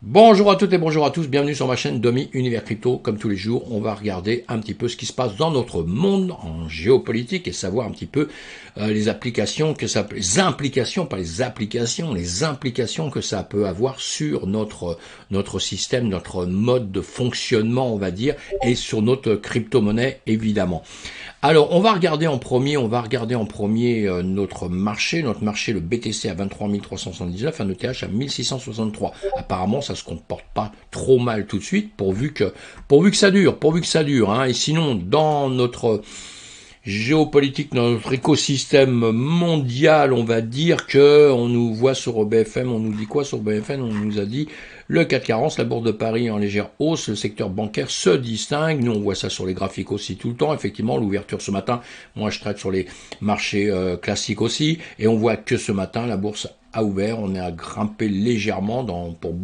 Bonjour à toutes et bonjour à tous, bienvenue sur ma chaîne Domi Univers Crypto. Comme tous les jours, on va regarder un petit peu ce qui se passe dans notre monde en géopolitique et savoir un petit peu les applications que ça, les implications, pas les applications, les implications que ça peut avoir sur notre système, notre mode de fonctionnement, on va dire, et sur notre crypto-monnaie évidemment. Alors, on va regarder en premier, notre marché le BTC à 23 379, un ETH à 1663. Apparemment, ça se comporte pas trop mal tout de suite, pourvu que ça dure, hein. Et sinon, dans notre géopolitique, dans notre écosystème mondial, on va dire que on nous voit sur BFM, on nous dit quoi sur BFM? On nous a dit le CAC 40, la bourse de Paris en légère hausse, le secteur bancaire se distingue. Nous, on voit ça sur les graphiques aussi tout le temps. Effectivement, l'ouverture ce matin, moi je traite sur les marchés classiques aussi, et on voit que ce matin, la bourse a ouvert, on est à grimper légèrement pour dans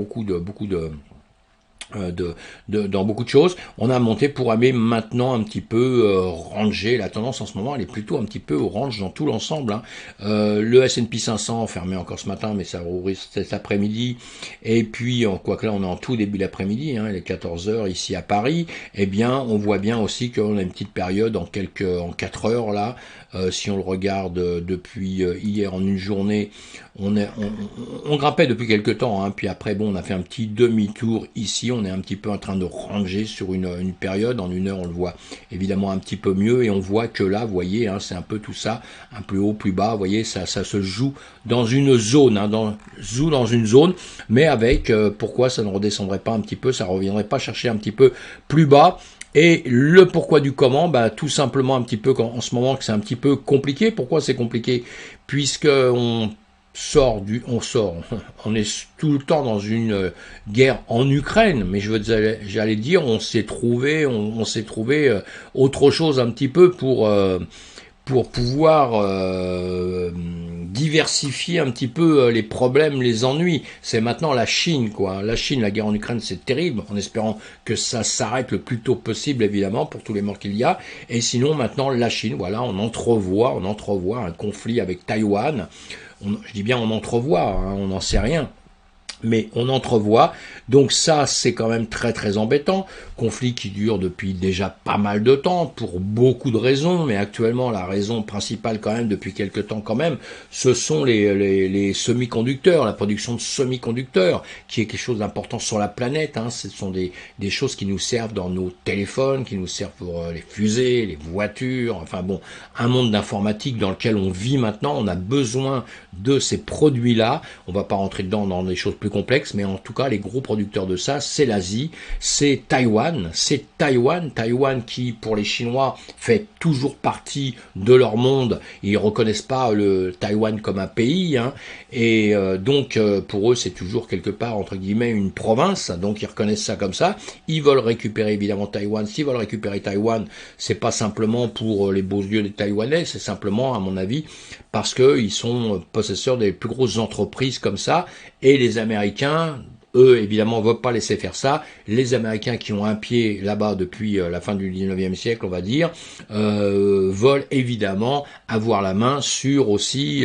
beaucoup de choses. On a monté pour aller maintenant un petit peu ranger. La tendance en ce moment, elle est plutôt un petit peu orange dans tout l'ensemble, hein. Le S&P 500 fermé encore ce matin, mais ça rouvre cet après-midi. Et puis, quoi que là, on est en tout début d'après-midi, hein, il est 14 heures ici à Paris. Eh bien, on voit bien aussi qu'on a une petite période en 4 heures là. Si on le regarde depuis hier en une journée, on grimpait depuis quelques temps, hein, puis après bon, on a fait un petit demi-tour ici, on est un petit peu en train de ranger sur une période, en une heure on le voit évidemment un petit peu mieux, et on voit que là, vous voyez, hein, c'est un peu tout ça, un plus haut, plus bas, vous voyez, ça se joue dans une zone, hein, joue dans une zone, mais avec, pourquoi ça ne redescendrait pas un petit peu, ça reviendrait pas chercher un petit peu plus bas. Et le pourquoi du comment, bah, tout simplement un petit peu en ce moment que c'est un petit peu compliqué. Pourquoi c'est compliqué? Puisque on est tout le temps dans une guerre en Ukraine, mais j'allais dire, on s'est trouvé autre chose un petit peu pour pouvoir diversifier un petit peu les problèmes, les ennuis. C'est maintenant la Chine, quoi. La Chine, la guerre en Ukraine, c'est terrible, en espérant que ça s'arrête le plus tôt possible, évidemment, pour tous les morts qu'il y a. Et sinon, maintenant, la Chine, voilà, on entrevoit un conflit avec Taïwan. Je dis bien on entrevoit, hein, on n'en sait rien. Mais on entrevoit, donc ça c'est quand même très très embêtant, conflit qui dure depuis déjà pas mal de temps, pour beaucoup de raisons, mais actuellement la raison principale quand même depuis quelques temps quand même, ce sont les semi-conducteurs, la production de semi-conducteurs, qui est quelque chose d'important sur la planète, hein. Ce sont des choses qui nous servent dans nos téléphones, qui nous servent pour les fusées, les voitures, enfin bon, un monde d'informatique dans lequel on vit maintenant, on a besoin de ces produits-là, on va pas rentrer dedans dans des choses plus complexes, mais en tout cas, les gros producteurs de ça, c'est l'Asie, c'est Taïwan qui, pour les Chinois, fait toujours partie de leur monde. Ils reconnaissent pas le Taïwan comme un pays, hein, et donc pour eux, c'est toujours quelque part entre guillemets une province. Donc ils reconnaissent ça comme ça. Ils veulent récupérer évidemment Taïwan. S'ils veulent récupérer Taïwan, c'est pas simplement pour les beaux yeux des Taïwanais, c'est simplement, à mon avis, parce qu'ils sont possesseurs des plus grosses entreprises comme ça, et les Américains, eux, évidemment, ne veulent pas laisser faire ça. Les Américains qui ont un pied là-bas depuis la fin du 19e siècle, on va dire, veulent évidemment avoir la main sur aussi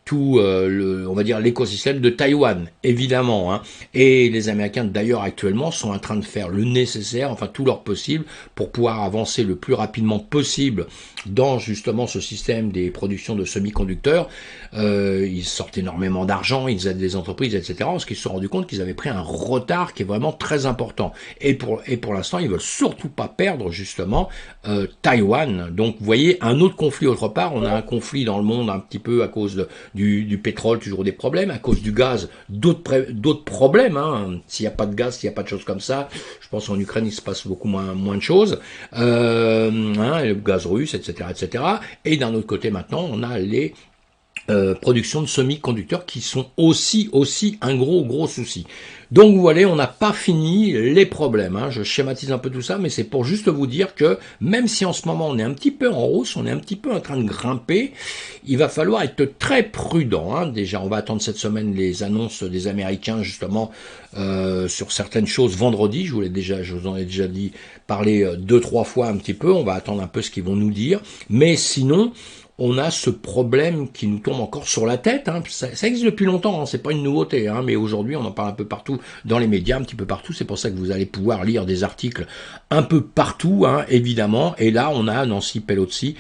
tout on va dire l'écosystème de Taïwan, évidemment, hein. Et les Américains d'ailleurs actuellement sont en train de faire le nécessaire, enfin tout leur possible, pour pouvoir avancer le plus rapidement possible dans justement ce système des productions de semi-conducteurs. Ils sortent énormément d'argent, ils aident des entreprises, etc. Parce qu'ils se sont rendus compte qu'ils avaient pris un retard qui est vraiment très important. Et pour l'instant, ils veulent surtout pas perdre justement Taïwan. Donc vous voyez, un autre conflit autre part. On a un conflit dans le monde un petit peu à cause du pétrole, toujours des problèmes, à cause du gaz, d'autres problèmes, hein. S'il n'y a pas de gaz, s'il n'y a pas de choses comme ça, je pense qu'en Ukraine, il se passe beaucoup moins de choses, hein, le gaz russe, etc., etc. Et d'un autre côté, maintenant, on a les production de semi-conducteurs qui sont aussi un gros souci. Donc vous voyez, on n'a pas fini les problèmes, hein. Je schématise un peu tout ça, mais c'est pour juste vous dire que même si en ce moment on est un petit peu en hausse, on est un petit peu en train de grimper, il va falloir être très prudent, hein. Déjà, on va attendre cette semaine les annonces des Américains justement sur certaines choses vendredi. Je vous en ai déjà dit, parler 2-3 fois un petit peu. On va attendre un peu ce qu'ils vont nous dire, mais sinon on a ce problème qui nous tombe encore sur la tête. Hein. Ça existe depuis longtemps, hein, c'est pas une nouveauté, hein, mais aujourd'hui on en parle un peu partout dans les médias, un petit peu partout. C'est pour ça que vous allez pouvoir lire des articles un peu partout, hein, évidemment. Et là, on a Nancy Pelosi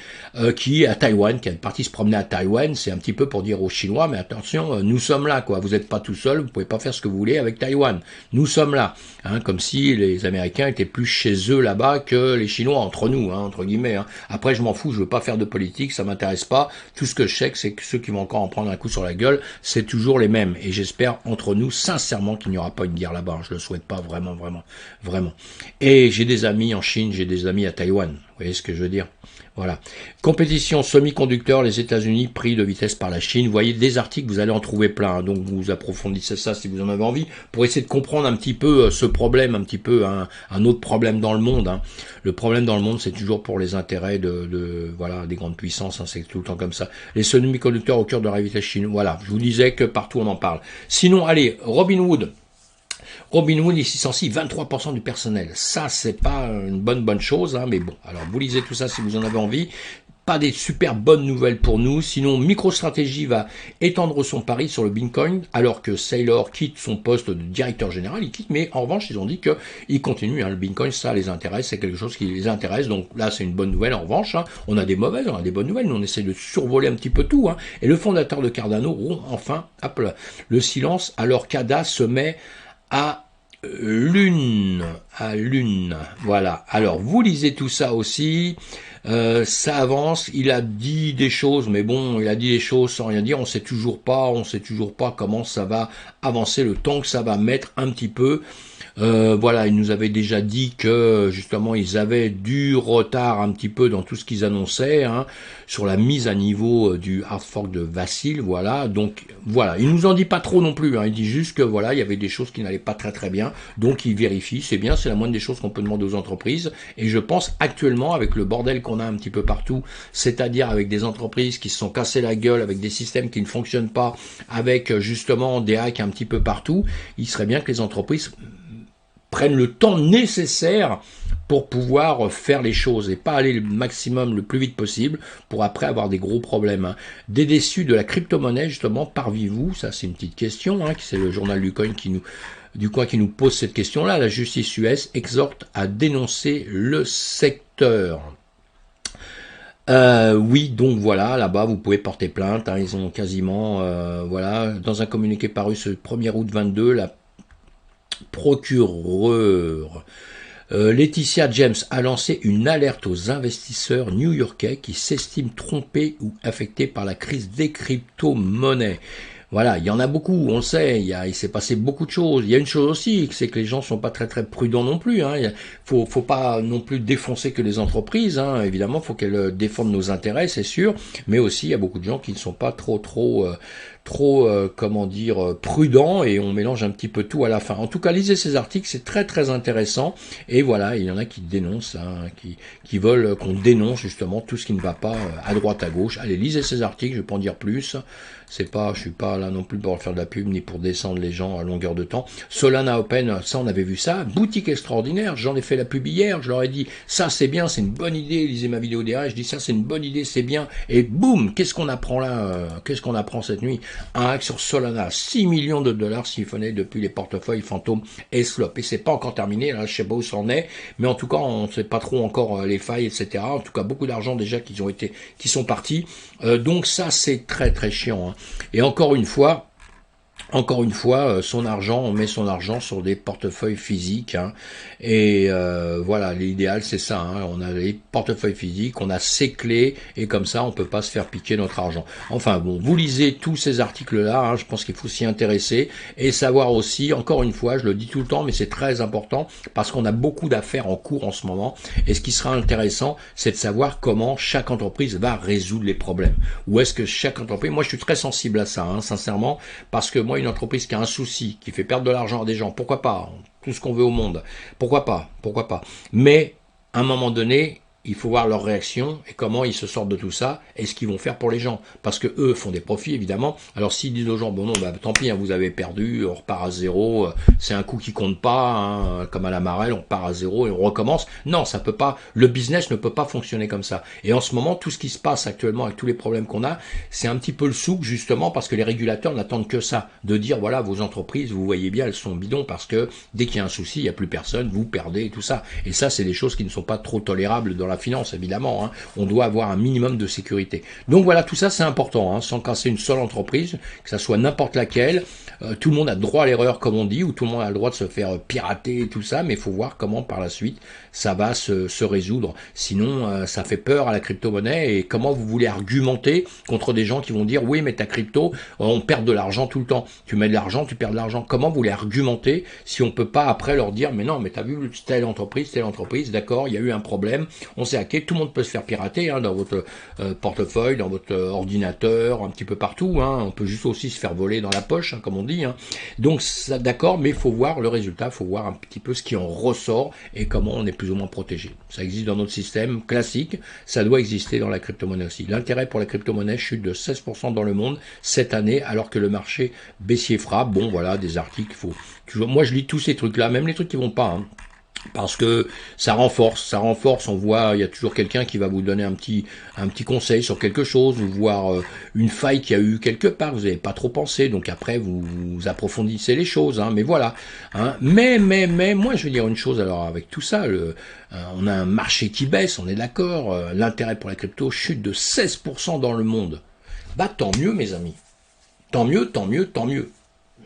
qui est à Taïwan, qui est partie se promener à Taïwan. C'est un petit peu pour dire aux Chinois, mais attention, nous sommes là, quoi. Vous n'êtes pas tout seul, vous pouvez pas faire ce que vous voulez avec Taïwan. Nous sommes là, hein, comme si les Américains étaient plus chez eux là-bas que les Chinois entre nous, hein, entre guillemets. Hein. Après, je m'en fous, je veux pas faire de politique, ça m'intéresse pas. Tout ce que je sais, c'est que ceux qui vont encore en prendre un coup sur la gueule, c'est toujours les mêmes. Et j'espère entre nous, sincèrement, qu'il n'y aura pas une guerre là-bas. Je le souhaite pas vraiment, vraiment, vraiment. Et j'ai des amis en Chine, j'ai des amis à Taïwan. Vous voyez ce que je veux dire? Voilà. Compétition semi-conducteurs, les États-Unis pris de vitesse par la Chine. Vous voyez des articles, vous allez en trouver plein. Donc vous approfondissez ça si vous en avez envie, pour essayer de comprendre un petit peu ce problème, un petit peu un autre problème dans le monde. Hein. Le problème dans le monde, c'est toujours pour les intérêts voilà, des grandes puissances. Hein, c'est tout le temps comme ça. Les semi-conducteurs au cœur de la vitesse chinoise. Voilà. Je vous disais que partout on en parle. Sinon, allez, Robinhood, il licencie 23% du personnel. Ça, c'est pas une bonne chose, hein, mais bon. Alors, vous lisez tout ça si vous en avez envie. Pas des super bonnes nouvelles pour nous. Sinon, MicroStrategy va étendre son pari sur le Bitcoin, alors que Saylor quitte son poste de directeur général. Il quitte, mais en revanche, ils ont dit qu'ils continuent. Hein, le Bitcoin, ça les intéresse, c'est quelque chose qui les intéresse. Donc là, c'est une bonne nouvelle. En revanche, hein, on a des mauvaises, on a des bonnes nouvelles. Nous, on essaie de survoler un petit peu tout. Hein, et le fondateur de Cardano rompt enfin le silence, alors qu'ADA se met à lune, voilà. Alors, vous lisez tout ça aussi, ça avance, il a dit des choses, mais bon, il a dit des choses sans rien dire, on sait toujours pas comment ça va avancer, le temps que ça va mettre un petit peu. Voilà, ils nous avaient déjà dit que justement ils avaient du retard un petit peu dans tout ce qu'ils annonçaient, hein, sur la mise à niveau du hard fork de Vassil, voilà. Donc voilà, il nous en dit pas trop non plus, hein, il dit juste que voilà, il y avait des choses qui n'allaient pas très bien, donc il vérifie, c'est bien, c'est la moindre des choses qu'on peut demander aux entreprises. Et je pense actuellement, avec le bordel qu'on a un petit peu partout, c'est-à-dire avec des entreprises qui se sont cassées la gueule, avec des systèmes qui ne fonctionnent pas, avec justement des hacks un petit peu partout, il serait bien que les entreprises prennent le temps nécessaire pour pouvoir faire les choses et pas aller le maximum le plus vite possible pour après avoir des gros problèmes. Hein. Des déçus de la crypto-monnaie, justement, parmi-vous, ça c'est une petite question, hein, c'est le journal du coin qui nous pose cette question-là. La justice US exhorte à dénoncer le secteur. Oui, donc voilà, là-bas vous pouvez porter plainte, hein, ils ont quasiment, voilà, dans un communiqué paru ce 1er août 22, la procureur Laetitia James a lancé une alerte aux investisseurs new-yorkais qui s'estiment trompés ou affectés par la crise des crypto-monnaies. Voilà, il y en a beaucoup, on le sait, il s'est passé beaucoup de choses. Il y a une chose aussi, c'est que les gens sont pas très prudents non plus. Hein. Faut pas non plus défoncer que les entreprises. Hein. Évidemment, faut qu'elles défendent nos intérêts, c'est sûr. Mais aussi, il y a beaucoup de gens qui ne sont pas trop comment dire, prudents, et on mélange un petit peu tout à la fin. En tout cas, lisez ces articles, c'est très intéressant. Et voilà, il y en a qui dénoncent, hein, qui veulent qu'on dénonce justement tout ce qui ne va pas à droite, à gauche. Allez, lisez ces articles, je vais pas en dire plus. Je suis pas là non plus pour faire de la pub ni pour descendre les gens à longueur de temps. Solana Open, ça on avait vu ça, boutique extraordinaire, j'en ai fait la pub hier, je leur ai dit ça c'est bien, c'est une bonne idée, lisez ma vidéo derrière, je dis ça c'est une bonne idée, c'est bien, et boum, qu'est-ce qu'on apprend là, qu'est-ce qu'on apprend cette nuit? Un hack sur Solana, 6 millions de dollars siphonnés depuis les portefeuilles fantômes et Slop, et c'est pas encore terminé, là je sais pas où ça en est, mais en tout cas on sait pas trop encore les failles, etc. En tout cas beaucoup d'argent déjà qui sont partis, donc ça c'est très chiant, hein. Et encore une fois, son argent, on met son argent sur des portefeuilles physiques, hein, et voilà, l'idéal c'est ça, hein, on a les portefeuilles physiques, on a ses clés, et comme ça on peut pas se faire piquer notre argent. Enfin bon, vous lisez tous ces articles-là, hein, je pense qu'il faut s'y intéresser, et savoir aussi, encore une fois, je le dis tout le temps, mais c'est très important, parce qu'on a beaucoup d'affaires en cours en ce moment, et ce qui sera intéressant, c'est de savoir comment chaque entreprise va résoudre les problèmes. Ou est-ce que chaque entreprise, moi je suis très sensible à ça, hein, sincèrement, parce que moi une entreprise qui a un souci, qui fait perdre de l'argent à des gens, pourquoi pas, tout ce qu'on veut au monde, pourquoi pas, mais à un moment donné, il faut voir leur réaction et comment ils se sortent de tout ça et ce qu'ils vont faire pour les gens. Parce que eux font des profits, évidemment. Alors s'ils disent aux gens, bon non, bah, tant pis, hein, vous avez perdu, on repart à zéro, c'est un coup qui compte pas, hein, comme à la Marelle, on repart à zéro et on recommence. Non, ça peut pas, le business ne peut pas fonctionner comme ça. Et en ce moment, tout ce qui se passe actuellement avec tous les problèmes qu'on a, c'est un petit peu le souk, justement, parce que les régulateurs n'attendent que ça, de dire, voilà, vos entreprises, vous voyez bien, elles sont bidons, parce que dès qu'il y a un souci, il n'y a plus personne, vous perdez et tout ça. Et ça, c'est des choses qui ne sont pas trop tolérables dans la finance, évidemment. Hein. On doit avoir un minimum de sécurité. Donc voilà, tout ça, c'est important, hein, sans casser une seule entreprise, que ça soit n'importe laquelle. Tout le monde a droit à l'erreur, comme on dit, ou tout le monde a le droit de se faire pirater et tout ça, mais il faut voir comment, par la suite, ça va se résoudre. Sinon, ça fait peur à la crypto-monnaie, et comment vous voulez argumenter contre des gens qui vont dire, oui, mais ta crypto, on perd de l'argent tout le temps. Tu mets de l'argent, tu perds de l'argent. Comment vous voulez argumenter si on peut pas après leur dire, mais non, mais t'as vu telle entreprise, d'accord, il y a eu un problème, on s'est hacké, tout le monde peut se faire pirater, hein, dans votre portefeuille, dans votre ordinateur, un petit peu partout, hein, on peut juste aussi se faire voler dans la poche, hein, comme on dit, hein. Donc ça, d'accord, mais il faut voir le résultat, il faut voir un petit peu ce qui en ressort et comment on est plus ou moins protégé. Ça existe dans notre système classique, ça doit exister dans la crypto-monnaie aussi. L'intérêt pour la crypto-monnaie chute de 16% dans le monde cette année, alors que le marché baissier frappe. Bon, voilà, des articles, il faut toujours. Moi, je lis tous ces trucs-là, même les trucs qui vont pas, hein. Parce que ça renforce, on voit, il y a toujours quelqu'un qui va vous donner un petit conseil sur quelque chose, ou voir une faille qu'il y a eu quelque part, vous n'avez pas trop pensé, donc après vous approfondissez les choses, hein, mais voilà. Hein. Mais, moi je veux dire une chose, alors avec tout ça, on a un marché qui baisse, on est d'accord, l'intérêt pour la crypto chute de 16% dans le monde. Bah tant mieux mes amis, tant mieux.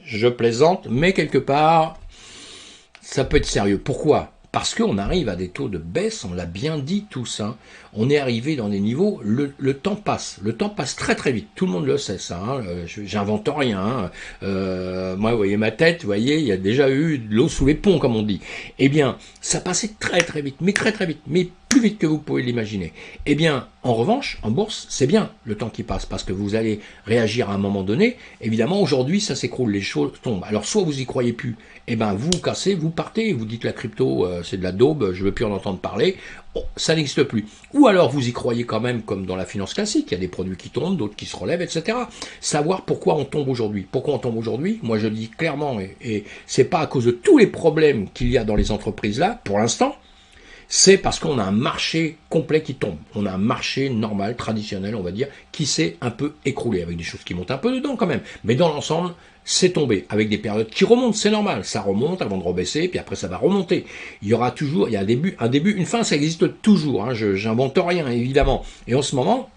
Je plaisante, mais quelque part, ça peut être sérieux. Pourquoi ? Parce qu'on arrive à des taux de baisse, on l'a bien dit tous, hein. On est arrivé dans des niveaux, le temps passe très très vite, tout le monde le sait ça, hein. J'invente rien, hein. Moi vous voyez ma tête, vous voyez, il y a déjà eu de l'eau sous les ponts comme on dit. Eh bien, ça passait très très vite, mais plus vite que vous pouvez l'imaginer. Eh bien, en revanche, en bourse, c'est bien le temps qui passe, parce que vous allez réagir à un moment donné. Évidemment, aujourd'hui, ça s'écroule, les choses tombent. Alors, soit vous y croyez plus, eh ben vous vous cassez, vous partez, vous dites la crypto, c'est de la daube, je veux plus en entendre parler, ça n'existe plus. Ou alors vous y croyez quand même, comme dans la finance classique, il y a des produits qui tombent, d'autres qui se relèvent, etc. Savoir pourquoi on tombe aujourd'hui. Pourquoi on tombe aujourd'hui, moi je le dis clairement, et c'est pas à cause de tous les problèmes qu'il y a dans les entreprises là, pour l'instant, c'est parce qu'on a un marché complet qui tombe. On a un marché normal, traditionnel, on va dire, qui s'est un peu écroulé, avec des choses qui montent un peu dedans quand même. Mais dans l'ensemble, c'est tombé, avec des périodes qui remontent, c'est normal. Ça remonte avant de rebaisser, puis après ça va remonter. Il y aura toujours, il y a un début, une fin, ça existe toujours. Hein, j'invente rien, évidemment. Et en ce moment,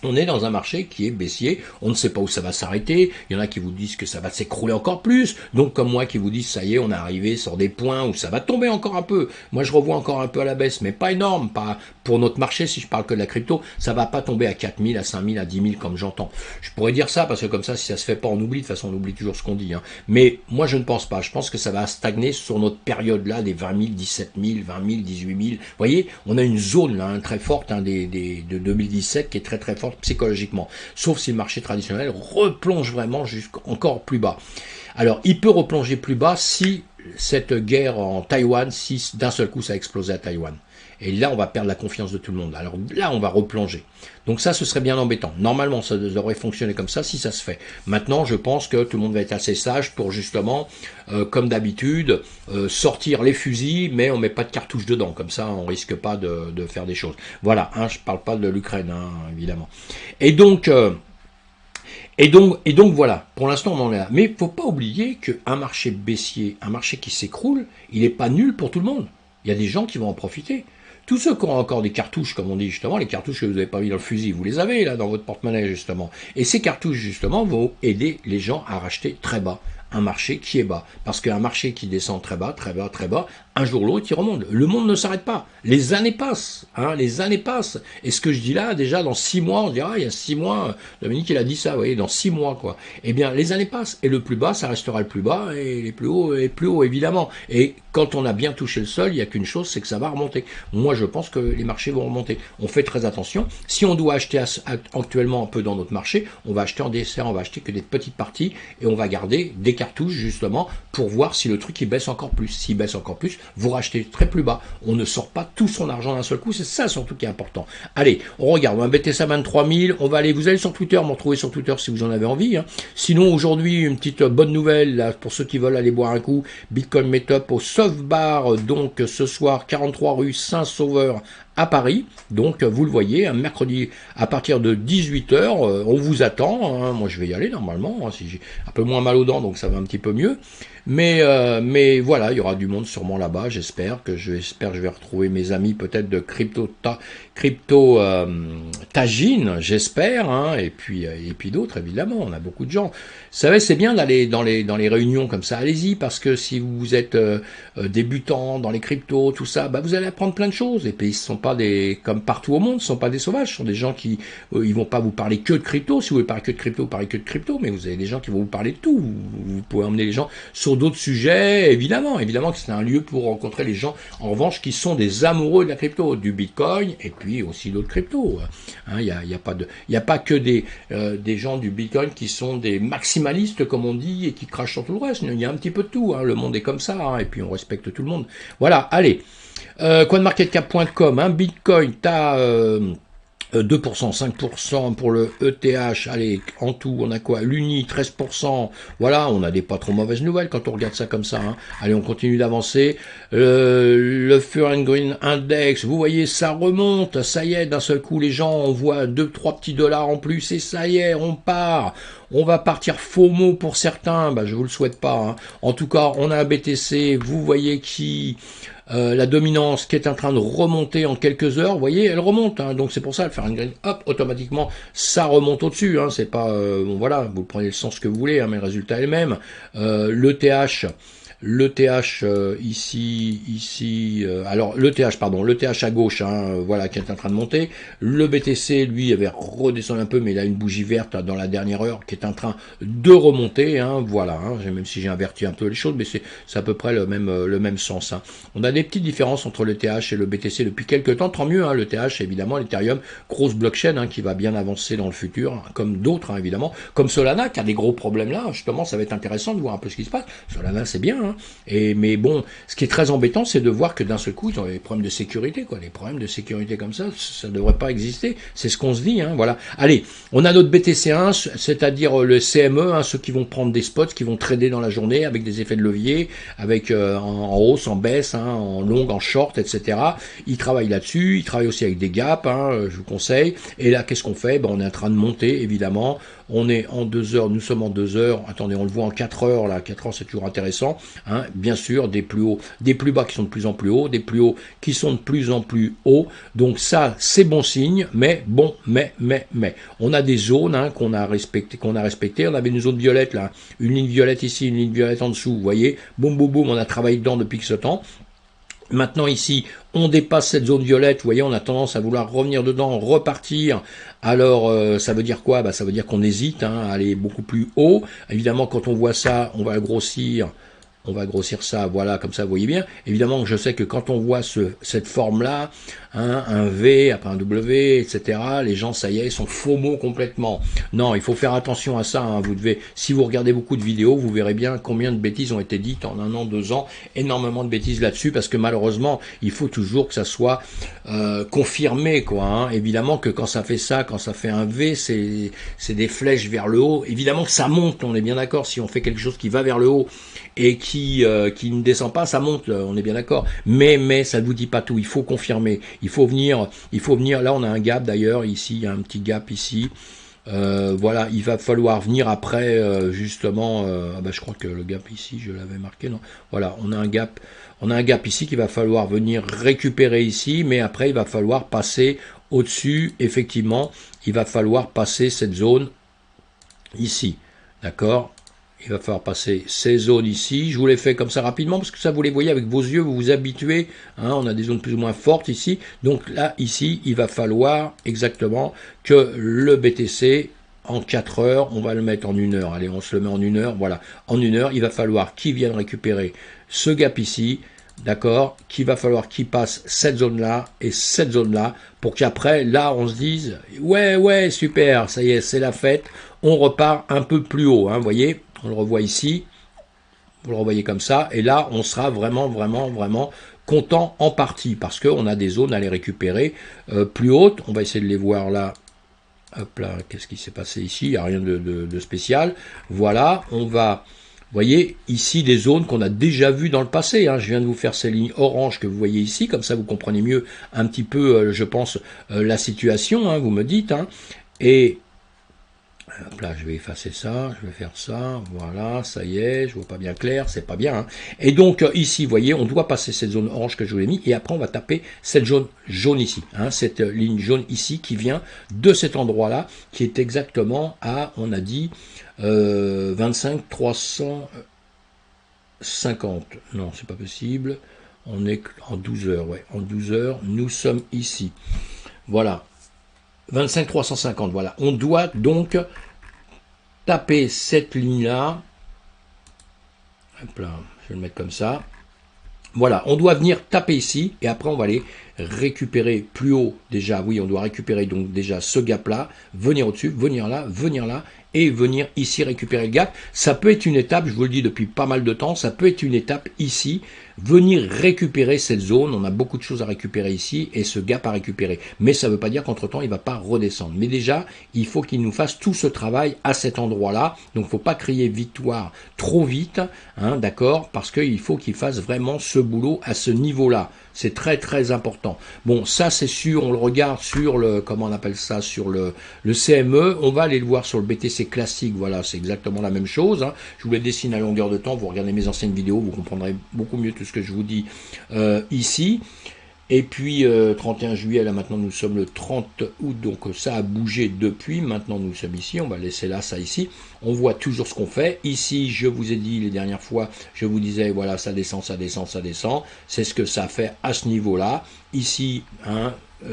on est dans un marché qui est baissier, on ne sait pas où ça va s'arrêter, il y en a qui vous disent que ça va s'écrouler encore plus, donc comme moi qui vous disent ça y est, on est arrivé sur des points où ça va tomber encore un peu. Moi je revois encore un peu à la baisse, mais pas énorme, pas pour notre marché, si je parle que de la crypto, ça va pas tomber à 4000, à 5000, à 10 000 comme j'entends. Je pourrais dire ça parce que comme ça, si ça se fait pas, on oublie, de toute façon on oublie toujours ce qu'on dit. Hein. Mais moi je ne pense pas, je pense que ça va stagner sur notre période là, des 20 000, 17 000, 20 000, 18 000. Vous voyez, on a une zone là, très forte de 2017 qui est très très forte psychologiquement, sauf si le marché traditionnel replonge vraiment jusqu'encore plus bas. Alors, il peut replonger plus bas si cette guerre en Taïwan, si d'un seul coup ça a explosé à Taïwan. Et là, on va perdre la confiance de tout le monde. Alors là, on va replonger. Donc ça, ce serait bien embêtant. Normalement, ça devrait fonctionner comme ça si ça se fait. Maintenant, je pense que tout le monde va être assez sage pour justement, comme d'habitude, sortir les fusils, mais on met pas de cartouches dedans. Comme ça, on risque pas de faire des choses. Voilà, hein, je parle pas de l'Ukraine, hein, évidemment. Et donc voilà, pour l'instant on en est là. Mais il ne faut pas oublier qu'un marché baissier, un marché qui s'écroule, il n'est pas nul pour tout le monde. Il y a des gens qui vont en profiter. Tous ceux qui ont encore des cartouches, comme on dit justement, les cartouches que vous n'avez pas mis dans le fusil, vous les avez là dans votre porte-monnaie justement. Et ces cartouches justement vont aider les gens à racheter très bas un marché qui est bas. Parce qu'un marché qui descend très bas, un jour ou l'autre, il remonte. Le monde ne s'arrête pas. Les années passent. Hein, les années passent. Et ce que je dis là, déjà, dans 6 mois, on dira, il y a 6 mois, Dominique, il a dit ça, vous voyez, dans 6 mois, quoi. Eh bien, les années passent. Et le plus bas, ça restera le plus bas, et les plus hauts, évidemment. Et quand on a bien touché le sol, il n'y a qu'une chose, c'est que ça va remonter. Moi, je pense que les marchés vont remonter. On fait très attention. Si on doit acheter actuellement un peu dans notre marché, on va acheter en dessert, on va acheter que des petites parties, et on va garder des cartouches justement pour voir si le truc il baisse encore plus. S'il baisse encore plus, vous rachetez très plus bas. On ne sort pas tout son argent d'un seul coup, c'est ça surtout qui est important. Allez, on regarde, on va BTC à 23 000, on va aller, vous allez sur Twitter, m'en retrouver sur Twitter si vous en avez envie. Hein. Sinon aujourd'hui, une petite bonne nouvelle là, pour ceux qui veulent aller boire un coup, Bitcoin Meetup au Soft Bar, donc ce soir 43 rue Saint-Sauveur à Paris, donc vous le voyez, un mercredi à partir de 18h, on vous attend, hein. Moi je vais y aller normalement, hein, si j'ai un peu moins mal aux dents, donc ça va un petit peu mieux, mais voilà, il y aura du monde sûrement là-bas, j'espère que je vais retrouver mes amis peut-être de Tagine, j'espère, hein, et puis d'autres évidemment, on a beaucoup de gens. Vous savez, c'est bien d'aller dans les réunions comme ça, allez-y, parce que si vous êtes débutant dans les cryptos, tout ça, bah vous allez apprendre plein de choses, et puis ils sont pas comme partout au monde, ce sont pas des sauvages, ce sont des gens qui ils vont pas vous parler que de crypto, si vous voulez parler que de crypto, vous parlez que de crypto, mais vous avez des gens qui vont vous parler de tout, vous pouvez emmener les gens sur d'autres sujets, évidemment que c'est un lieu pour rencontrer les gens, en revanche, qui sont des amoureux de la crypto, du Bitcoin, et puis aussi d'autres cryptos. Hein, il y a pas que des gens du Bitcoin qui sont des maximalistes, comme on dit, et qui crachent sur tout le reste. Il y a un petit peu de tout, hein, le monde est comme ça, hein, et puis on respecte tout le monde. Voilà, allez. CoinMarketCap.com, hein, Bitcoin, t'as 2%, 5% pour le ETH, allez, en tout, on a quoi? L'Uni, 13%, voilà, on a des pas trop mauvaises nouvelles quand on regarde ça comme ça, hein. Allez, on continue d'avancer. Le Fear and Green Index, vous voyez, ça remonte, ça y est, d'un seul coup, les gens, on voit 2-3 petits dollars en plus, et ça y est, on part. On va partir FOMO pour certains, bah, je vous le souhaite pas, hein. En tout cas, on a un BTC, vous voyez la dominance qui est en train de remonter en quelques heures, vous voyez, elle remonte, hein, donc c'est pour ça, le faire une green, hop, automatiquement, ça remonte au-dessus, hein, c'est pas, bon voilà, vous prenez le sens que vous voulez, hein, mais le résultat est le même. L'ETH ici, alors l'ETH à gauche, hein, voilà, qui est en train de monter. Le BTC, lui, avait redescendu un peu, mais il a une bougie verte dans la dernière heure qui est en train de remonter, hein, voilà, hein, même si j'ai inverti un peu les choses, mais c'est à peu près le même sens. Hein. On a des petites différences entre l'ETH et le BTC depuis quelques temps, tant mieux, hein, l'ETH, évidemment, l'Ethereum, grosse blockchain, hein, qui va bien avancer dans le futur, hein, comme d'autres, hein, évidemment, comme Solana, qui a des gros problèmes là, justement, ça va être intéressant de voir un peu ce qui se passe. Solana, c'est bien, hein. Mais bon, ce qui est très embêtant, c'est de voir que d'un seul coup, ils ont des problèmes de sécurité, quoi. Les problèmes de sécurité comme ça ne devrait pas exister. C'est ce qu'on se dit, hein, voilà. Allez, on a notre BTC1, c'est-à-dire le CME, hein, ceux qui vont prendre des spots, qui vont trader dans la journée avec des effets de levier, avec en hausse, en baisse, hein, en long, en short, etc. Ils travaillent là-dessus, ils travaillent aussi avec des gaps, hein, je vous conseille. Et là, qu'est-ce qu'on fait? Ben, on est en train de monter, évidemment. On est en 2 heures, nous sommes en 2 heures. Attendez, on le voit en 4 heures, là. 4 heures, c'est toujours intéressant. Hein. Bien sûr, des plus hauts, des plus bas qui sont de plus en plus hauts, des plus hauts qui sont de plus en plus hauts. Donc ça, c'est bon signe, mais bon, mais. On a des zones, hein, qu'on a respectées. On avait une zone violette, là. Une ligne violette ici, une ligne violette en dessous. Vous voyez? Boum, boum, boum, on a travaillé dedans depuis ce temps. Maintenant ici, on dépasse cette zone violette, vous voyez, on a tendance à vouloir revenir dedans, repartir. Alors, ça veut dire quoi? Bah, ça veut dire qu'on hésite, hein, à aller beaucoup plus haut. Évidemment, quand on voit ça, on va grossir ça, voilà, comme ça, vous voyez bien. Évidemment, je sais que quand on voit cette forme-là, hein, un V, après un W, etc., les gens, ça y est, sont FOMO complètement. Non, il faut faire attention à ça, hein. Si vous regardez beaucoup de vidéos, vous verrez bien combien de bêtises ont été dites en 1 an, 2 ans, énormément de bêtises là-dessus, parce que malheureusement, il faut toujours que ça soit confirmé, quoi, hein. Évidemment que quand ça fait ça, quand ça fait un V, c'est des flèches vers le haut. Évidemment que ça monte, on est bien d'accord, si on fait quelque chose qui va vers le haut et qui ne descend pas, ça monte, on est bien d'accord. Mais ça ne vous dit pas tout, il faut confirmer. Il faut venir, là on a un gap d'ailleurs, ici, il y a un petit gap ici. Voilà, il va falloir venir après, justement, je crois que le gap ici, je l'avais marqué, non? Voilà, on a un gap ici qu'il va falloir venir récupérer ici, mais après il va falloir passer au-dessus, effectivement, il va falloir passer cette zone ici, d'accord? Il va falloir passer ces zones ici. Je vous les fais comme ça rapidement, parce que ça, vous les voyez avec vos yeux, vous vous habituez. Hein, on a des zones plus ou moins fortes ici. Donc là, ici, il va falloir exactement que le BTC, en 4 heures, on va le mettre en 1 heure. Allez, on se le met en 1 heure. Voilà, en 1 heure, il va falloir qu'il vienne récupérer ce gap ici. D'accord, qu'il va falloir qu'il passe cette zone-là et cette zone-là, pour qu'après, là, on se dise, ouais, super, ça y est, c'est la fête, on repart un peu plus haut, hein, vous voyez, on le revoit ici, vous le revoyez comme ça, et là, on sera vraiment, vraiment, vraiment content en partie, parce qu'on a des zones à les récupérer plus hautes. On va essayer de les voir là. Hop là, qu'est-ce qui s'est passé ici? Il n'y a rien de spécial. Voilà, on va... Vous voyez, ici, des zones qu'on a déjà vues dans le passé. Hein. Je viens de vous faire ces lignes oranges que vous voyez ici, comme ça vous comprenez mieux un petit peu, je pense, la situation, hein, vous me dites. Hein. Et hop là, je vais effacer ça, je vais faire ça, voilà, ça y est, je vois pas bien clair, c'est pas bien. Hein. Et donc ici, vous voyez, on doit passer cette zone orange que je vous ai mis, et après on va taper cette zone jaune ici, hein, cette ligne jaune ici qui vient de cet endroit-là, qui est exactement à, on a dit, 25 350. Non, c'est pas possible. On est en 12 heures, ouais, en 12 heures, nous sommes ici. Voilà. 25 350, voilà. On doit donc taper cette ligne-là. Hop là, je vais le mettre comme ça. Voilà, on doit venir taper ici, et après on va aller récupérer plus haut, déjà, oui, on doit récupérer donc déjà ce gap-là, venir au-dessus, venir là, et venir ici récupérer le gap. Ça peut être une étape, je vous le dis depuis pas mal de temps, ça peut être une étape ici, venir récupérer cette zone. On a beaucoup de choses à récupérer ici et ce gap à récupérer. Mais ça ne veut pas dire qu'entre-temps, il ne va pas redescendre. Mais déjà, il faut qu'il nous fasse tout ce travail à cet endroit-là. Donc, il ne faut pas crier victoire trop vite, hein, d'accord, parce qu'il faut qu'il fasse vraiment ce boulot à ce niveau-là. C'est très très important. Bon, ça c'est sûr, on le regarde sur le, comment on appelle ça, sur le CME. On va aller le voir sur le BTC classique, voilà, c'est exactement la même chose. Hein. Je vous le dessine à longueur de temps, vous regardez mes anciennes vidéos, vous comprendrez beaucoup mieux tout ce que je vous dis ici. Et puis 31 juillet, là maintenant nous sommes le 30 août, donc ça a bougé depuis, maintenant nous sommes ici, on va laisser là ça ici, on voit toujours ce qu'on fait. Ici je vous ai dit les dernières fois, je vous disais voilà ça descend, ça descend, ça descend, c'est ce que ça fait à ce niveau là. Ici, hein,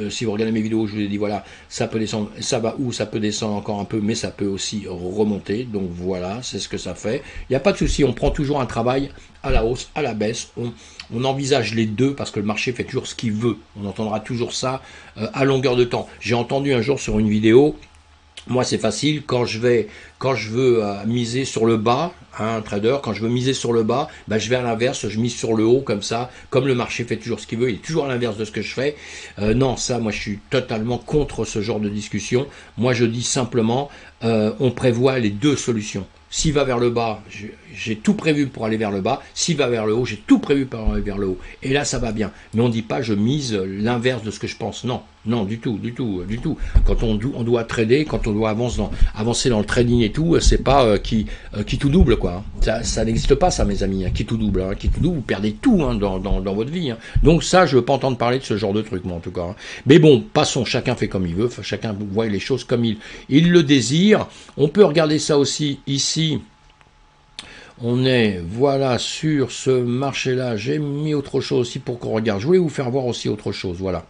si vous regardez mes vidéos, je vous ai dit voilà, ça peut descendre, ça va où, ça peut descendre encore un peu, mais ça peut aussi remonter, donc voilà, c'est ce que ça fait. Il n'y a pas de souci, on prend toujours un travail à la hausse, à la baisse, on envisage les deux parce que le marché fait toujours ce qu'il veut. On entendra toujours ça à longueur de temps. J'ai entendu un jour sur une vidéo, moi c'est facile, quand je veux miser sur le bas, hein, un trader, quand je veux miser sur le bas, ben, je vais à l'inverse, je mise sur le haut comme ça, comme le marché fait toujours ce qu'il veut, il est toujours à l'inverse de ce que je fais. Non, ça, moi je suis totalement contre ce genre de discussion. Moi je dis simplement, on prévoit les deux solutions. S'il va vers le bas, j'ai tout prévu pour aller vers le bas. S'il va vers le haut, j'ai tout prévu pour aller vers le haut. Et là, ça va bien. Mais on ne dit pas, je mise l'inverse de ce que je pense. Non, non, du tout, du tout, du tout. Quand on doit trader, quand on doit avancer dans le trading et tout, c'est pas qui tout double, quoi. Ça n'existe pas, ça, mes amis. Hein, qui tout double, hein. Qui tout double, vous perdez tout hein, dans votre vie. Hein. Donc ça, je veux pas entendre parler de ce genre de truc, moi, en tout cas. Hein. Mais bon, passons. Chacun fait comme il veut. Chacun voit les choses comme il le désire. On peut regarder ça aussi ici. On est, voilà, sur ce marché-là. J'ai mis autre chose aussi pour qu'on regarde. Je voulais vous faire voir aussi autre chose, voilà.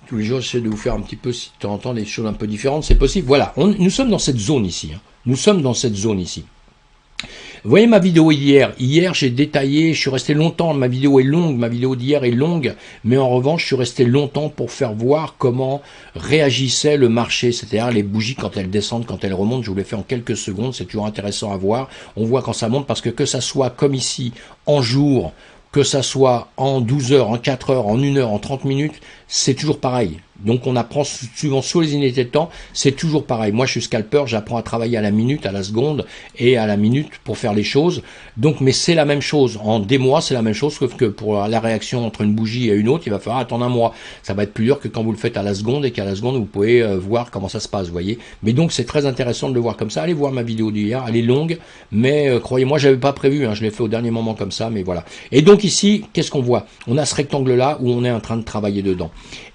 Tous les jours, j'essaie de vous faire un petit peu, si de temps en temps, des choses un peu différentes. C'est possible. Voilà, nous sommes dans cette zone ici. Hein. Nous sommes dans cette zone ici. Vous voyez ma vidéo hier. Hier, j'ai détaillé, je suis resté longtemps. Ma vidéo est longue, ma vidéo d'hier est longue. Mais en revanche, je suis resté longtemps pour faire voir comment réagissait le marché. C'est-à-dire les bougies quand elles descendent, quand elles remontent. Je vous l'ai fait en quelques secondes. C'est toujours intéressant à voir. On voit quand ça monte parce que ça soit comme ici, en jour, que ça soit en 12 heures, en 4 heures, en 1 heure, en 30 minutes, c'est toujours pareil. Donc on apprend suivant sur les unités de temps, c'est toujours pareil. Moi je suis scalper, j'apprends à travailler à la minute, à la seconde et à la minute pour faire les choses. Donc mais c'est la même chose. En des mois, c'est la même chose, sauf que pour la réaction entre une bougie et une autre, il va falloir attendre un mois. Ça va être plus dur que quand vous le faites à la seconde et qu'à la seconde vous pouvez voir comment ça se passe, vous voyez. Mais donc c'est très intéressant de le voir comme ça. Allez voir ma vidéo d'hier, elle est longue, mais croyez-moi, j'avais pas prévu, hein, je l'ai fait au dernier moment comme ça, mais voilà. Et donc ici, qu'est-ce qu'on voit? On a ce rectangle là où on est en train de travailler dedans.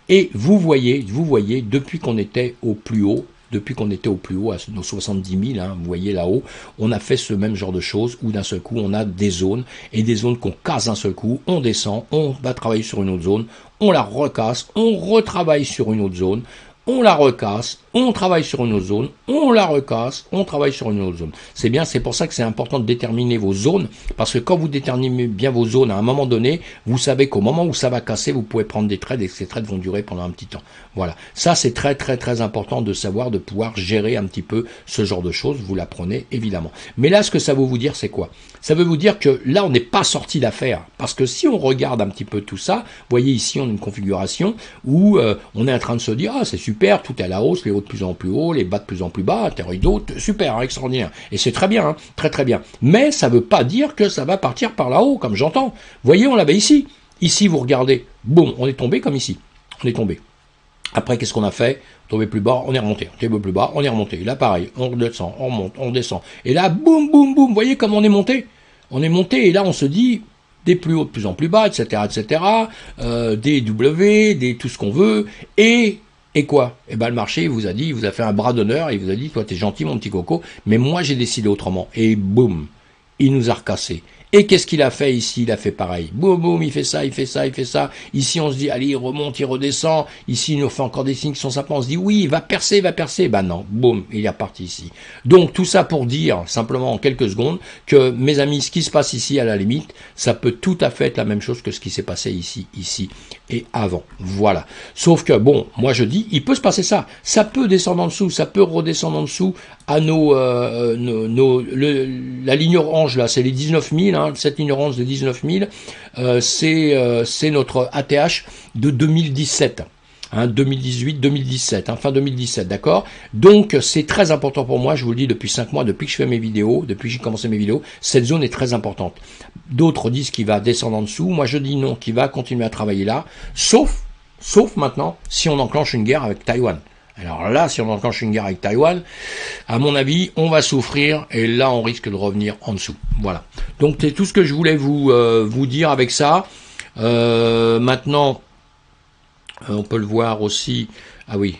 Et vous voyez, depuis qu'on était au plus haut, à nos 70 000, hein, vous voyez là-haut, on a fait ce même genre de choses où d'un seul coup, on a des zones, et des zones qu'on casse d'un seul coup, on descend, on va travailler sur une autre zone, on la recasse, on retravaille sur une autre zone, on la recasse, on travaille sur une autre zone, on la recasse, on travaille sur une autre zone. C'est bien, c'est pour ça que c'est important de déterminer vos zones, parce que quand vous déterminez bien vos zones à un moment donné, vous savez qu'au moment où ça va casser, vous pouvez prendre des trades et que ces trades vont durer pendant un petit temps. Voilà, ça c'est très très très important de savoir, de pouvoir gérer un petit peu ce genre de choses, vous l'apprenez évidemment. Mais là, ce que ça veut vous dire, c'est quoi? Ça veut vous dire que là, on n'est pas sorti d'affaire, parce que si on regarde un petit peu tout ça, vous voyez ici, on a une configuration où on est en train de se dire, ah c'est super, tout est à la hausse, les hauts de plus en plus haut, les bas de plus en plus bas, théroïdaux, super, hein, extraordinaire. Et c'est très bien, hein, très très bien. Mais ça ne veut pas dire que ça va partir par là-haut, comme j'entends. Vous voyez, on l'avait ici. Ici, vous regardez, boum, on est tombé comme ici. On est tombé. Après, qu'est-ce qu'on a fait? Tombé plus bas, on est remonté. On tombé plus bas, on est remonté. Là, pareil, on redescend, on remonte, on descend. Et là, boum, boum, boum, vous voyez comme on est monté? On est monté, et là, on se dit, des plus hauts de plus en plus bas, etc., etc., des W, des tout ce qu'on veut, et quoi? Eh ben le marché il vous a dit, il vous a fait un bras d'honneur, il vous a dit, toi t'es gentil mon petit coco, mais moi j'ai décidé autrement. Et boum, il nous a recassé. Et qu'est-ce qu'il a fait ici? Il a fait pareil. Boum, boum, il fait ça, il fait ça, il fait ça. Ici, on se dit, allez, il remonte, il redescend. Ici, il nous fait encore des signes qui sont sympas. On se dit, oui, il va percer, il va percer. Ben non, boum, il est reparti ici. Donc, tout ça pour dire, simplement en quelques secondes, que, mes amis, ce qui se passe ici, à la limite, ça peut tout à fait être la même chose que ce qui s'est passé ici, ici et avant. Voilà. Sauf que, bon, moi je dis, il peut se passer ça. Ça peut descendre en dessous, ça peut redescendre en dessous à la ligne orange, là, c'est les 19 000, hein, cette ligne orange de 19 000, c'est notre ATH de 2017. Hein, 2018-2017, hein, fin 2017, d'accord? Donc, c'est très important pour moi, je vous le dis depuis 5 mois, depuis que je fais mes vidéos, depuis que j'ai commencé mes vidéos, cette zone est très importante. D'autres disent qu'il va descendre en dessous, moi je dis non, qu'il va continuer à travailler là, sauf maintenant, si on enclenche une guerre avec Taïwan. Alors là, si on enclenche une guerre avec Taïwan, à mon avis, on va souffrir, et là, on risque de revenir en dessous. Voilà. Donc, c'est tout ce que je voulais vous dire avec ça. Maintenant, on peut le voir aussi. Ah oui.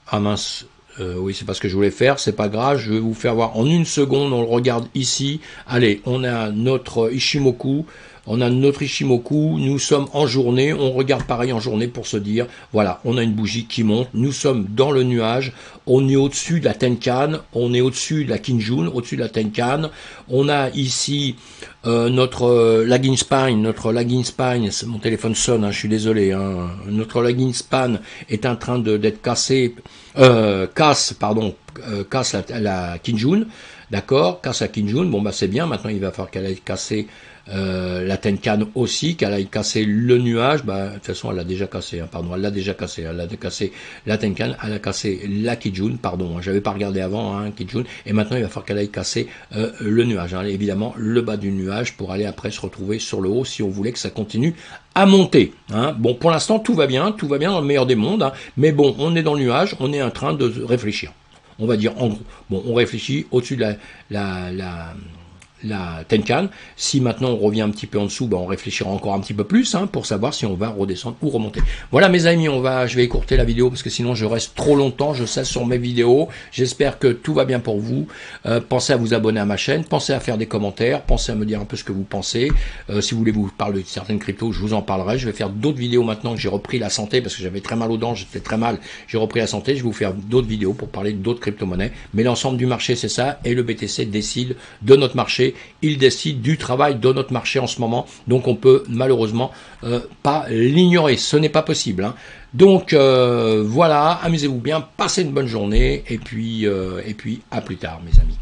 Ah mince. Oui, c'est pas ce que je voulais faire. C'est pas grave. Je vais vous faire voir en une seconde. On le regarde ici. Allez, on a notre Ichimoku. Nous sommes en journée, on regarde pareil en journée pour se dire, voilà, on a une bougie qui monte, nous sommes dans le nuage, on est au-dessus de la Tenkan, on est au-dessus de la Kinjun, au-dessus de la Tenkan, on a ici notre lagging spine, mon téléphone sonne, hein, je suis désolé, hein, notre lagging spine est en train d'être cassé, casse la Kinjun, d'accord, casse la Kinjun, bon bah c'est bien, maintenant il va falloir qu'elle aille casser la Tenkan aussi, qu'elle aille casser le nuage, bah, de toute façon elle l'a déjà cassé, hein, pardon, elle a cassé la Tenkan, elle a cassé la Kijun, pardon, hein, j'avais pas regardé avant, hein, Kijun, et maintenant il va falloir qu'elle aille casser le nuage, hein, évidemment le bas du nuage pour aller après se retrouver sur le haut si on voulait que ça continue à monter, hein. Bon, pour l'instant tout va bien dans le meilleur des mondes, hein, mais bon, on est dans le nuage, on est en train de réfléchir, on va dire en gros, bon, on réfléchit au-dessus de la Tenkan. Si maintenant on revient un petit peu en dessous, ben on réfléchira encore un petit peu plus, hein, pour savoir si on va redescendre ou remonter. Voilà mes amis, je vais écourter la vidéo parce que sinon je reste trop longtemps, je sais, sur mes vidéos. J'espère que tout va bien pour vous. Pensez à vous abonner à ma chaîne, pensez à faire des commentaires, pensez à me dire un peu ce que vous pensez. Si vous voulez vous parler de certaines cryptos, je vous en parlerai. Je vais faire d'autres vidéos maintenant que j'ai repris la santé parce que j'avais très mal aux dents, j'étais très mal, j'ai repris la santé. Je vais vous faire d'autres vidéos pour parler d'autres crypto-monnaies. Mais l'ensemble du marché c'est ça, et le BTC décide de notre marché. Il décide du travail de notre marché en ce moment, donc on peut malheureusement pas l'ignorer, ce n'est pas possible, hein. Donc voilà, amusez-vous bien, passez une bonne journée, et puis à plus tard mes amis.